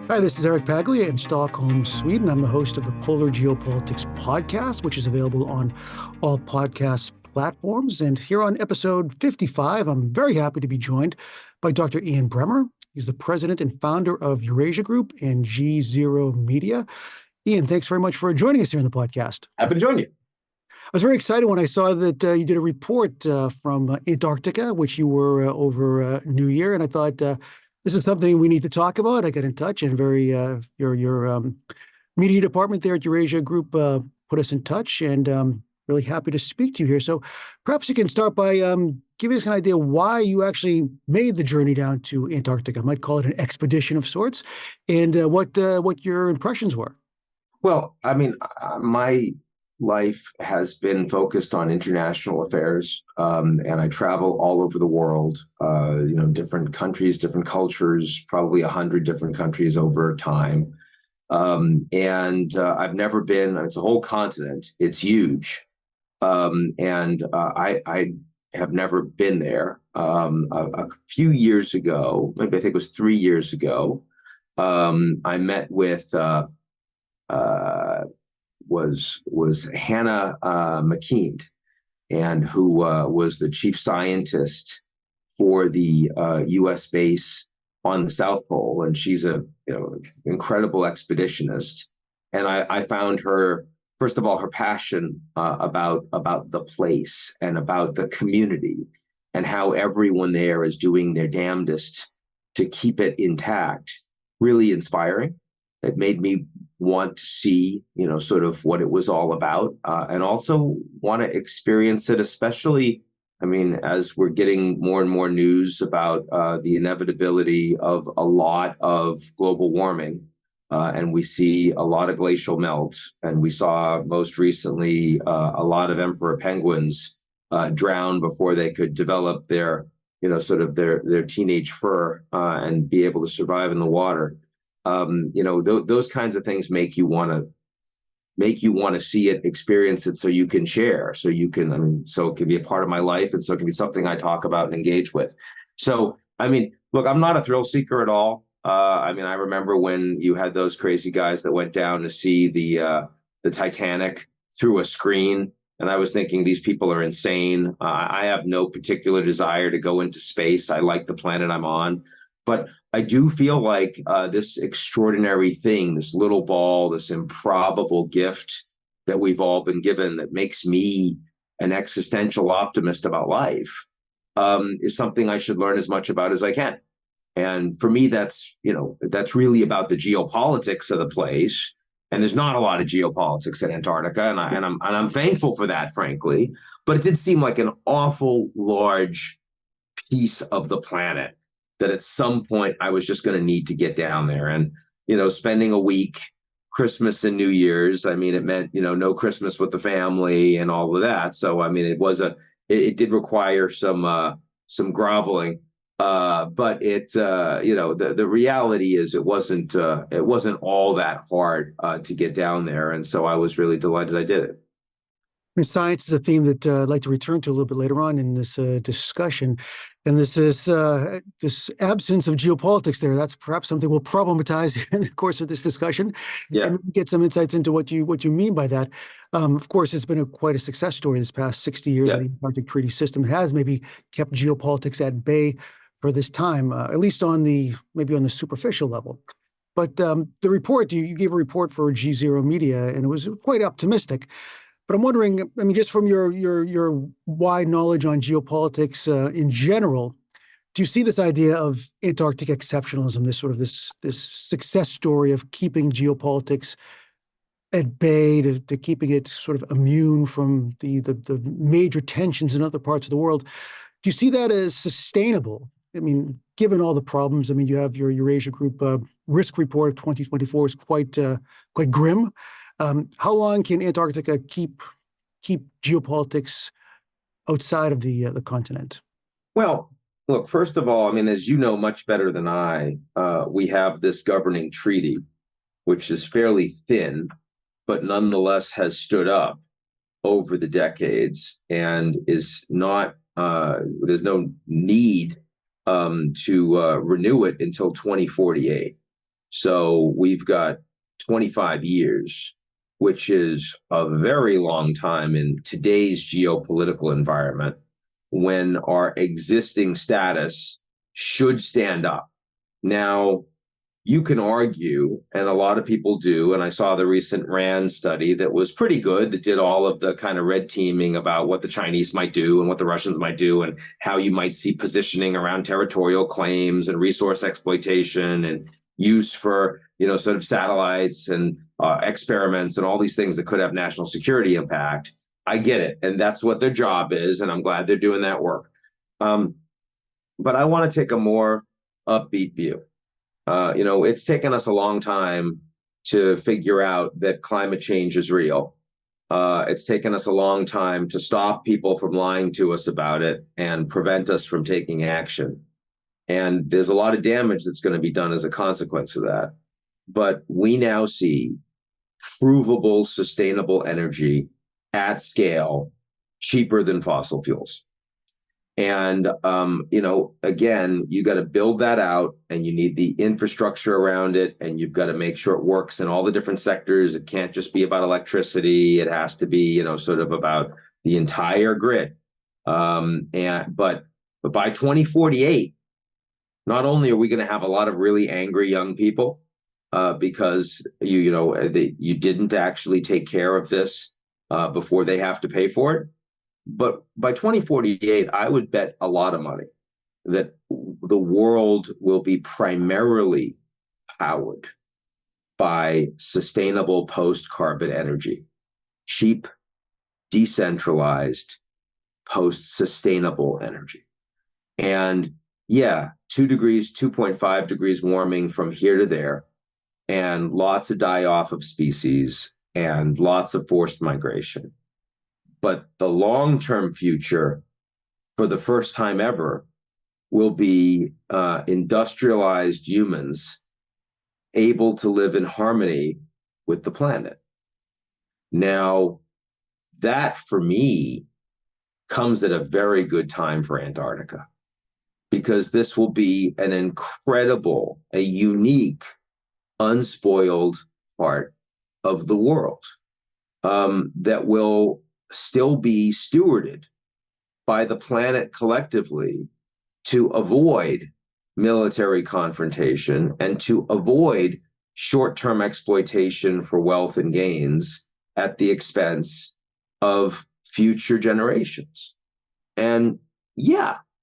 Hi, this is Eric Paglia in Stockholm, Sweden. I'm the host of the Polar Geopolitics podcast, which is available on all podcast platforms. And here on episode 55, I'm very happy to be joined by Dr. Ian Bremmer. He's the president and founder of Eurasia Group and GZERO Media. Ian, thanks very much for joining us here on the podcast. Happy to join you. I was very excited when I saw that you did a report from Antarctica, which you were over New Year, and I thought this is something we need to talk about. I got in touch, and your media department there at Eurasia Group put us in touch, and really happy to speak to you here. So perhaps you can start by giving us an idea why you actually made the journey down to Antarctica. I might call it an expedition of sorts, and what your impressions were. Well, I mean, my life has been focused on international affairs, and I travel all over the world, different countries, different cultures, probably 100 different countries over time. I've never been, it's a whole continent, it's huge. I have never been there. A few years ago, maybe I think it was 3 years ago, I met with was Hannah McKeand, and who was the chief scientist for the U.S. base on the South Pole, and she's a incredible expeditionist. And I found her, first of all, her passion about the place and about the community, and how everyone there is doing their damnedest to keep it intact, really inspiring. It made me want to see, sort of what it was all about, and also want to experience it, especially, I mean, as we're getting more and more news about the inevitability of a lot of global warming, and we see a lot of glacial melt, and we saw most recently a lot of emperor penguins drown before they could develop their, sort of their teenage fur and be able to survive in the water. Those kinds of things make you want to see it, experience it, so you can share, so you can, so it can be a part of my life, and so it can be something I talk about and engage with. So, I mean, look, I'm not a thrill seeker at all. I remember when you had those crazy guys that went down to see the Titanic through a screen, and I was thinking, these people are insane. I have no particular desire to go into space. I like the planet I'm on. But I do feel like this extraordinary thing, this little ball, this improbable gift that we've all been given that makes me an existential optimist about life, is something I should learn as much about as I can. And for me, that's really about the geopolitics of the place. And there's not a lot of geopolitics in Antarctica, and I'm thankful for that, frankly. But it did seem like an awful large piece of the planet that at some point I was just going to need to get down there. And, spending a week, Christmas and New Year's, it meant, no Christmas with the family and all of that. So, it did require some groveling. But the reality is it wasn't all that hard to get down there. And so I was really delighted I did it. Science is a theme that I'd like to return to a little bit later on in this discussion. And this absence of geopolitics there, that's perhaps something we'll problematize in the course of this discussion. Yeah. And get some insights into what you mean by that. Of course, it's been quite a success story this past 60 years. Yeah. The Antarctic Treaty System has maybe kept geopolitics at bay for this time, at least on the superficial level. But the report, you gave a report for GZERO Media, and it was quite optimistic. But I'm wondering, just from your wide knowledge on geopolitics in general, do you see this idea of Antarctic exceptionalism, this success story of keeping geopolitics at bay, to keeping it sort of immune from the major tensions in other parts of the world? Do you see that as sustainable? Given all the problems, you have your Eurasia Group risk report of 2024 is quite grim. How long can Antarctica keep geopolitics outside of the continent? Well, look, first of all, as you know much better than I, we have this governing treaty, which is fairly thin, but nonetheless has stood up over the decades and is not, there's no need to renew it until 2048. So we've got 25 years, which is a very long time in today's geopolitical environment when our existing status should stand up. Now, you can argue, and a lot of people do, and I saw the recent RAND study that was pretty good, that did all of the kind of red teaming about what the Chinese might do and what the Russians might do and how you might see positioning around territorial claims and resource exploitation and use for, sort of satellites and experiments and all these things that could have national security impact. I get it, and that's what their job is, and I'm glad they're doing that work. But I want to take a more upbeat view. It's taken us a long time to figure out that climate change is real. It's taken us a long time to stop people from lying to us about it and prevent us from taking action. And there's a lot of damage that's going to be done as a consequence of that. But we now see provable, sustainable energy at scale, cheaper than fossil fuels. And, again, you got to build that out, and you need the infrastructure around it, and you've got to make sure it works in all the different sectors. It can't just be about electricity. It has to be, sort of about the entire grid. But by 2048, not only are we going to have a lot of really angry young people because you didn't actually take care of this before they have to pay for it. But by 2048, I would bet a lot of money that the world will be primarily powered by sustainable post-carbon energy, cheap, decentralized, post-sustainable energy. And 2 degrees, 2.5 degrees warming from here to there, and lots of die-off of species and lots of forced migration. But the long-term future, for the first time ever, will be industrialized humans able to live in harmony with the planet. Now, that, for me, comes at a very good time for Antarctica, because this will be an incredible, a unique, unspoiled part of the world that will still be stewarded by the planet collectively to avoid military confrontation and to avoid short-term exploitation for wealth and gains at the expense of future generations. And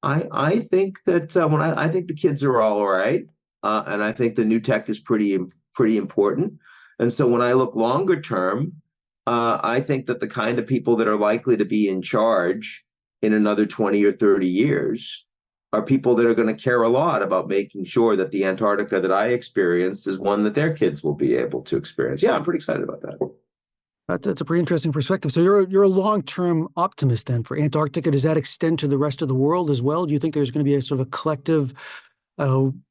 I think that I think the kids are all right, and I think the new tech is pretty important. And so when I look longer term, I think that the kind of people that are likely to be in charge in another 20 or 30 years are people that are going to care a lot about making sure that the Antarctica that I experienced is one that their kids will be able to experience. Yeah, I'm pretty excited about that. That's a pretty interesting perspective. So you're a long-term optimist then for Antarctica. Does that extend to the rest of the world as well? Do you think there's going to be a sort of a collective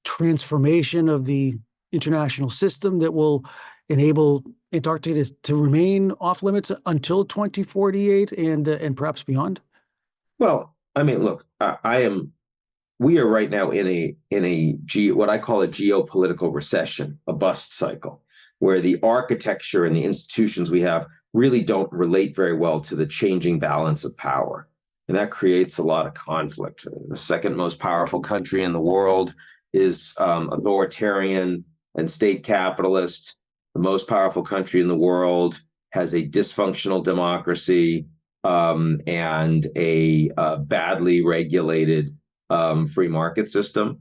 transformation of the international system that will enable Antarctica to remain off limits until 2048 and perhaps beyond? Well, I mean, look, we are right now in what I call a geopolitical recession, a bust cycle, where the architecture and the institutions we have really don't relate very well to the changing balance of power. And that creates a lot of conflict. The second most powerful country in the world is authoritarian and state capitalist. The most powerful country in the world has a dysfunctional democracy and a badly regulated free market system.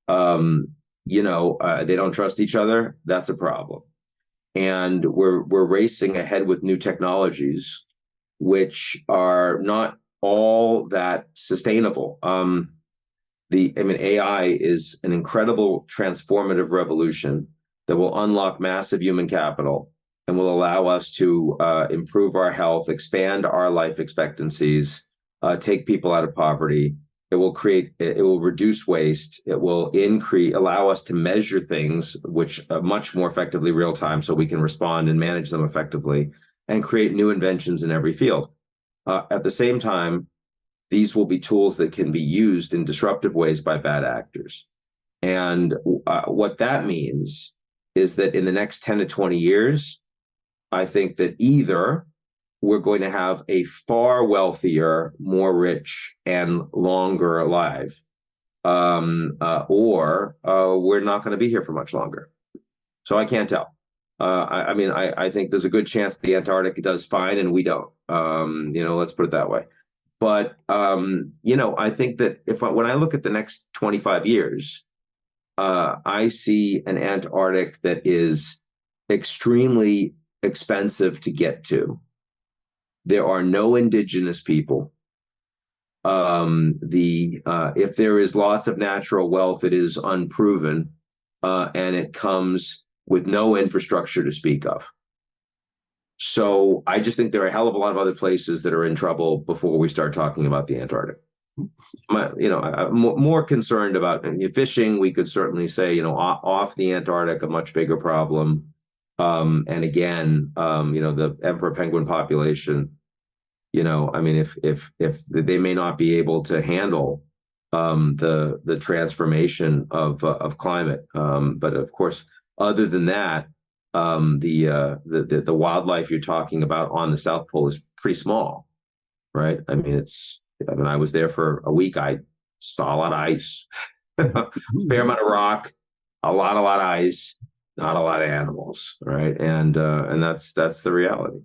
They don't trust each other. That's a problem. And we're racing ahead with new technologies, which are not all that sustainable. AI is an incredible transformative revolution that will unlock massive human capital and will allow us to improve our health, expand our life expectancies, take people out of poverty. It will reduce waste. It will allow us to measure things which much more effectively real time so we can respond and manage them effectively and create new inventions in every field. At the same time, these will be tools that can be used in disruptive ways by bad actors. And what that means is that in the next 10 to 20 years, I think that either we're going to have a far wealthier, more rich, and longer alive, or we're not going to be here for much longer. So I can't tell. I mean, I think there's a good chance the Antarctic does fine and we don't. Let's put it that way. But I think that when I look at the next 25 years, I see an Antarctic that is extremely expensive to get to. There are no indigenous people. If there is lots of natural wealth, it is unproven, and it comes with no infrastructure to speak of. So I just think there are a hell of a lot of other places that are in trouble before we start talking about the Antarctic. I'm more concerned about fishing. We could certainly say, off the Antarctic, a much bigger problem. And again, the emperor penguin population, if they may not be able to handle the transformation of climate. But of course, other than that, the wildlife you're talking about on the South Pole is pretty small, right? I mean, I was there for a week. I saw a lot of ice, fair amount of rock, a lot of ice, not a lot of animals, right? And that's the reality.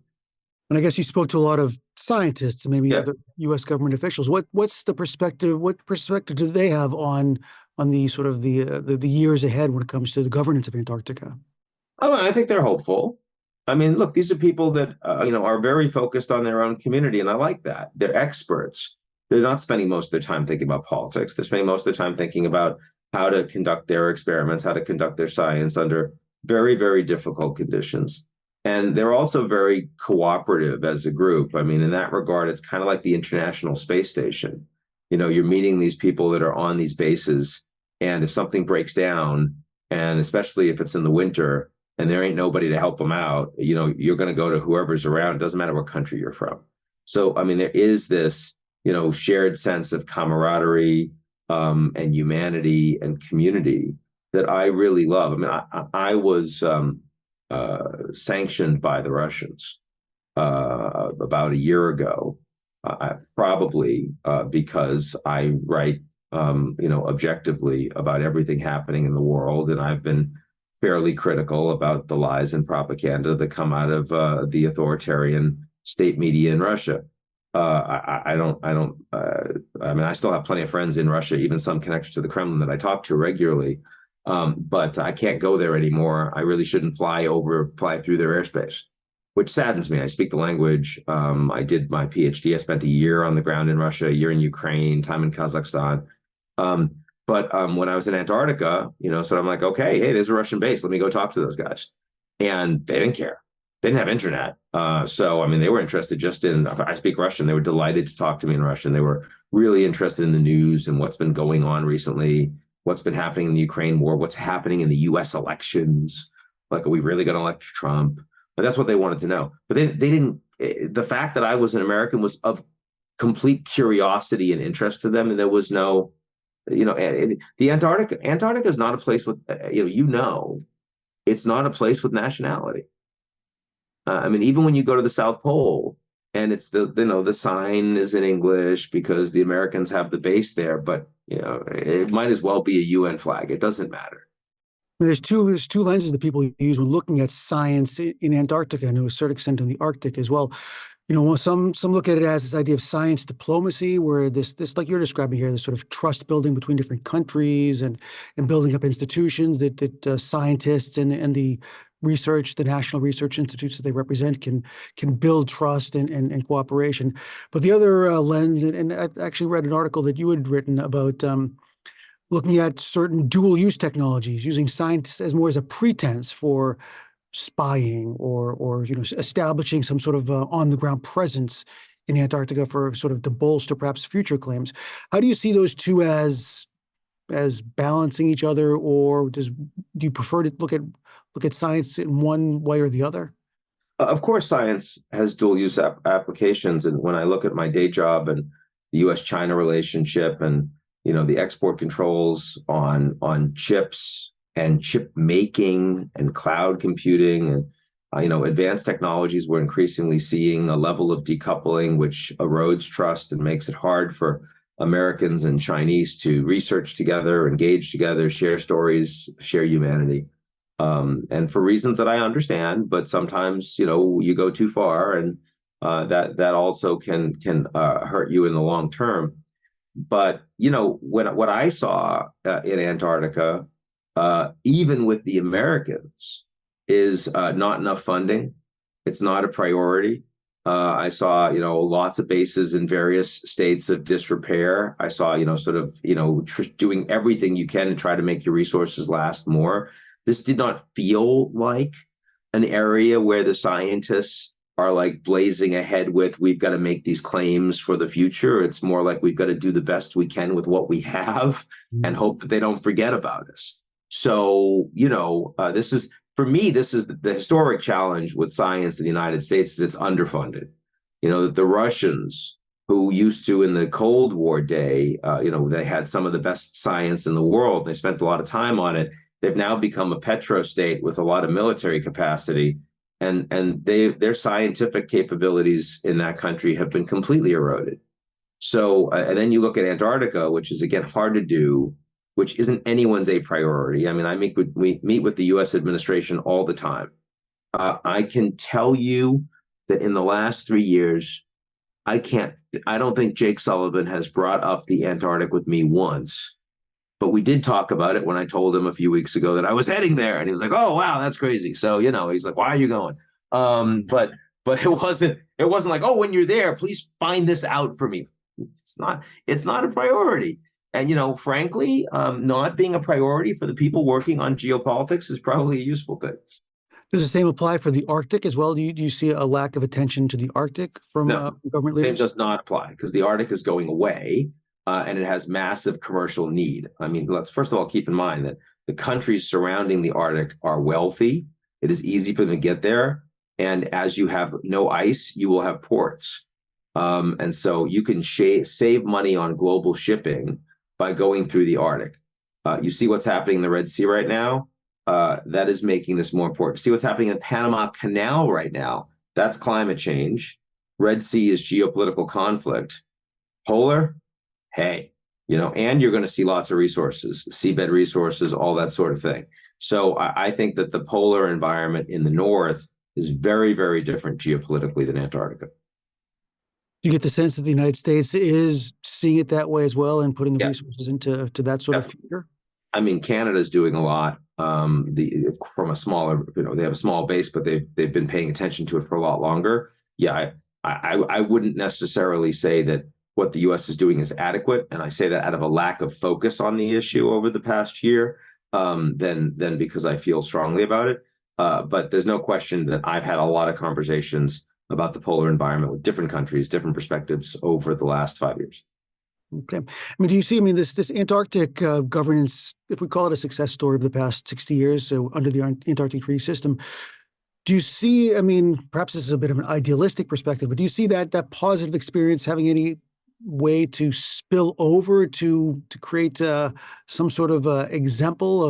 And I guess you spoke to a lot of scientists and maybe other U.S. government officials. What's the perspective? What perspective do they have on the sort of the years ahead when it comes to the governance of Antarctica? Oh, I think they're hopeful. I mean, look, these are people that are very focused on their own community, and I like that. They're experts. They're not spending most of their time thinking about politics. They're spending most of their time thinking about how to conduct their experiments, how to conduct their science under very, very difficult conditions. And they're also very cooperative as a group. I mean, in that regard, it's kind of like the International Space Station. You're meeting these people that are on these bases, and if something breaks down, and especially if it's in the winter, and there ain't nobody to help them out, you're going to go to whoever's around. It doesn't matter what country you're from. So, I mean, there is this, shared sense of camaraderie and humanity and community that I really love. I mean, I was sanctioned by the Russians about a year ago, probably because I write, objectively about everything happening in the world, and I've been fairly critical about the lies and propaganda that come out of the authoritarian state media in Russia. I mean, I still have plenty of friends in Russia, even some connected to the Kremlin that I talk to regularly. But I can't go there anymore. I really shouldn't fly through their airspace, which saddens me. I speak the language. I did my PhD. I spent a year on the ground in Russia, a year in Ukraine, time in Kazakhstan. But when I was in Antarctica, so I'm like, okay, hey, there's a Russian base. Let me go talk to those guys. And they didn't care. They didn't have internet. So, I mean, they were interested just in, I speak Russian. They were delighted to talk to me in Russian. They were really interested in the news and what's been going on recently, what's been happening in the Ukraine war, what's happening in the US elections. Like, are we really going to elect Trump? But that's what they wanted to know. But they didn't, the fact that I was an American was of complete curiosity and interest to them. And there was no, the Antarctica is not a place with, it's not a place with nationality. I mean, even when you go to the South Pole and it's the sign is in English because the Americans have the base there, but, it might as well be a UN flag. It doesn't matter. There's two lenses that people use when looking at science in Antarctica and to a certain extent in the Arctic as well. Some look at it as this idea of science diplomacy, where this like you're describing here, this sort of trust building between different countries and building up institutions that scientists and the national research institutes that they represent can build trust and cooperation. But the other lens, and I actually read an article that you had written about looking at certain dual use technologies, using science as more as a pretense for spying or establishing some sort of on the ground presence in Antarctica for sort of to bolster perhaps future claims. How do you see those two as balancing each other, or do you prefer to look at science in one way or the other? Of course, science has dual use applications, and when I look at my day job and the U.S.-China relationship and the export controls on chips and chip making and cloud computing and advanced technologies, we're increasingly seeing a level of decoupling which erodes trust and makes it hard for Americans and Chinese to research together, engage together, share stories, share humanity. And for reasons that I understand, but sometimes, you go too far, and that also can hurt you in the long term. But, what I saw in Antarctica, even with the Americans, is not enough funding. It's not a priority. I saw, lots of bases in various states of disrepair. I saw, doing everything you can to try to make your resources last more. This did not feel like an area where the scientists are like blazing ahead with, we've got to make these claims for the future. It's more like we've got to do the best we can with what we have and hope that they don't forget about us. So, this is, for me, this is the historic challenge with science in the United States, is it's underfunded. The Russians, who used to, in the Cold War day, they had some of the best science in the world. They spent a lot of time on it. They've now become a petrostate with a lot of military capacity, and their scientific capabilities in that country have been completely eroded. So, and then you look at Antarctica, which is, again, hard to do, which isn't anyone's a priority. I mean, we meet with the U.S. administration all the time. I can tell you that in the last 3 years, I don't think Jake Sullivan has brought up the Antarctic with me once. But we did talk about it when I told him a few weeks ago that I was heading there, and he was like, "Oh, wow, that's crazy." So, he's like, "Why are you going?" But it wasn't like, "Oh, when you're there, please find this out for me." It's not a priority. And, frankly, not being a priority for the people working on geopolitics is probably a useful thing. Does the same apply for the Arctic as well? Do you see a lack of attention to the Arctic from government leaders? Same does not apply, because the Arctic is going away. And it has massive commercial need. I mean, let's first of all keep in mind that the countries surrounding the Arctic are wealthy. It is easy for them to get there. And as you have no ice, you will have ports. And so you can save money on global shipping by going through the Arctic. You see what's happening in the Red Sea right now? That is making this more important. See what's happening in the Panama Canal right now? That's climate change. Red Sea is geopolitical conflict. Polar? Hey, and you're going to see lots of resources, seabed resources, all that sort of thing. So I think that the polar environment in the north is very, very different geopolitically than Antarctica. Do you get the sense that the United States is seeing it that way as well and putting the resources into that sort of future? I mean, Canada's doing a lot. From a smaller, they have a small base, but they've been paying attention to it for a lot longer. Yeah, I wouldn't necessarily say that what the U.S. is doing is adequate, and I say that out of a lack of focus on the issue over the past year, than because I feel strongly about it. But there's no question that I've had a lot of conversations about the polar environment with different countries, different perspectives over the last 5 years. Okay. Do you see, this Antarctic governance, if we call it a success story of the past 60 years, so under the Antarctic Treaty System, do you see, perhaps this is a bit of an idealistic perspective, but do you see that positive experience having any way to spill over to create some sort of example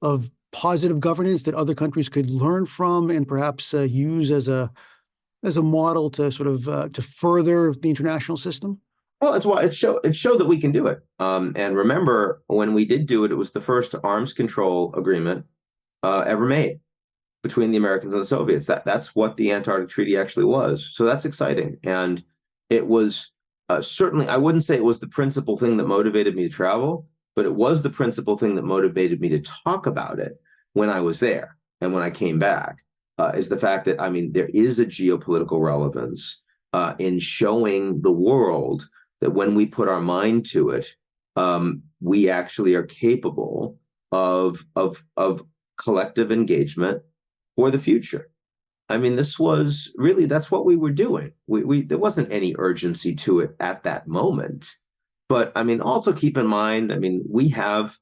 of positive governance that other countries could learn from and perhaps use as a model to sort of to further the international system? Well, it showed that we can do it. And remember, when we did do it, it was the first arms control agreement ever made between the Americans and the Soviets. That's what the Antarctic Treaty actually was. So that's exciting. And it was certainly, I wouldn't say it was the principal thing that motivated me to travel, but it was the principal thing that motivated me to talk about it when I was there and when I came back, is the fact that, there is a geopolitical relevance in showing the world that when we put our mind to it, we actually are capable of collective engagement for the future. This was really, that's what we were doing. There wasn't any urgency to it at that moment. But also keep in mind, we have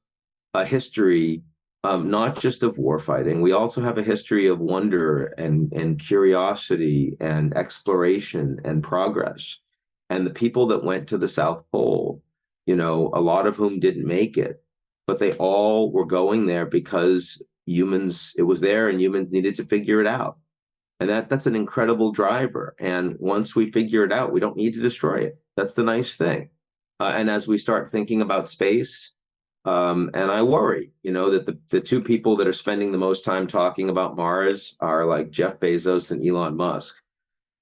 a history, not just of war fighting. We also have a history of wonder and curiosity and exploration and progress. And the people that went to the South Pole, a lot of whom didn't make it, but they all were going there because it was there and humans needed to figure it out. And that's an incredible driver. And once we figure it out, we don't need to destroy it. That's the nice thing. And as we start thinking about space, and I worry, that the two people that are spending the most time talking about Mars are like Jeff Bezos and Elon Musk,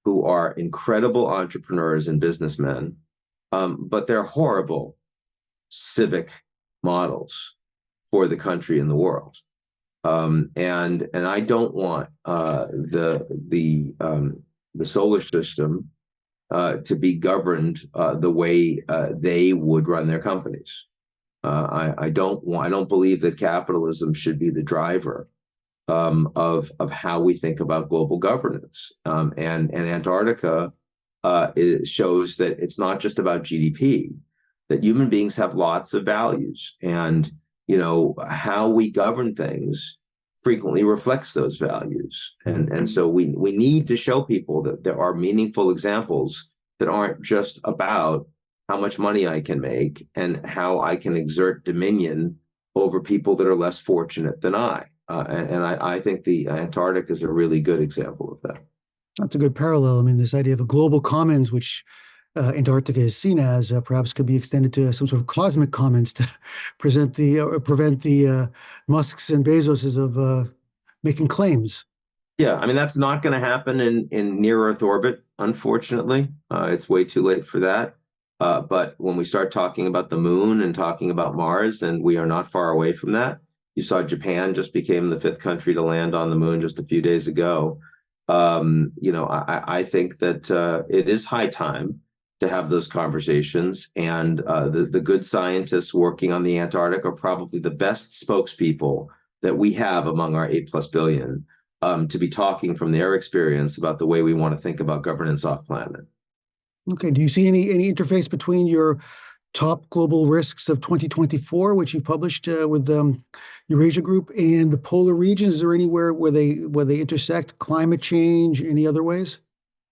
who are incredible entrepreneurs and businessmen, but they're horrible civic models for the country and the world. And I don't want the solar system to be governed the way they would run their companies. I don't believe that capitalism should be the driver of how we think about global governance. And Antarctica shows that it's not just about GDP, that human beings have lots of values, and how we govern things frequently reflects those values. And so we need to show people that there are meaningful examples that aren't just about how much money I can make and how I can exert dominion over people that are less fortunate than I. And I think the Antarctic is a really good example of that. That's a good parallel. I mean, this idea of a global commons, which Antarctica is seen as, perhaps could be extended to some sort of cosmic commons to prevent the Musks and Bezoses of making claims. Yeah, I mean, that's not going to happen in near Earth orbit, unfortunately. It's way too late for that. But when we start talking about the moon and talking about Mars, and we are not far away from that. You saw Japan just became the 5th country to land on the moon just a few days ago. I think that it is high time to have those conversations, and the good scientists working on the Antarctic are probably the best spokespeople that we have among our 8+ billion to be talking from their experience about the way we want to think about governance off planet. Okay. Do you see any interface between your top global risks of 2024, which you published with Eurasia Group, and the polar regions? Is there anywhere where they intersect? Climate change, any other ways?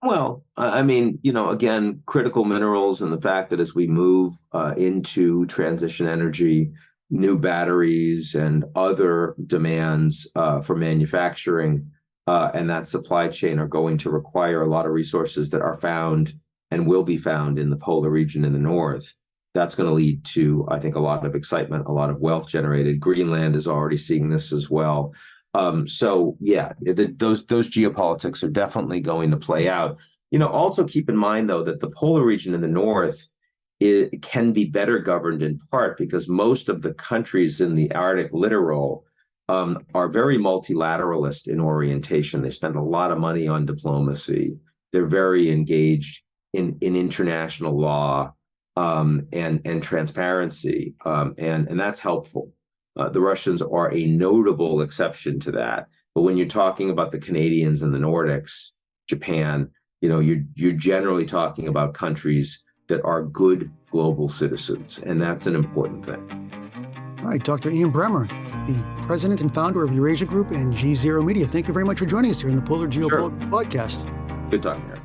Well, I mean, again, critical minerals and the fact that as we move into transition energy, new batteries and other demands for manufacturing and that supply chain are going to require a lot of resources that are found and will be found in the polar region in the north. That's going to lead to, I think, a lot of excitement, a lot of wealth generated. Greenland is already seeing this as well. So yeah, those geopolitics are definitely going to play out. Also keep in mind, though, that the polar region in the north can be better governed in part because most of the countries in the Arctic littoral are very multilateralist in orientation. They spend a lot of money on diplomacy. They're very engaged in international law and transparency, and that's helpful. The Russians are a notable exception to that. But when you're talking about the Canadians and the Nordics, Japan, you're generally talking about countries that are good global citizens, and that's an important thing. All right, Dr. Ian Bremmer, the president and founder of Eurasia Group and GZERO Media. Thank you very much for joining us here in the Polar Geopolitics podcast. Good talking, Eric.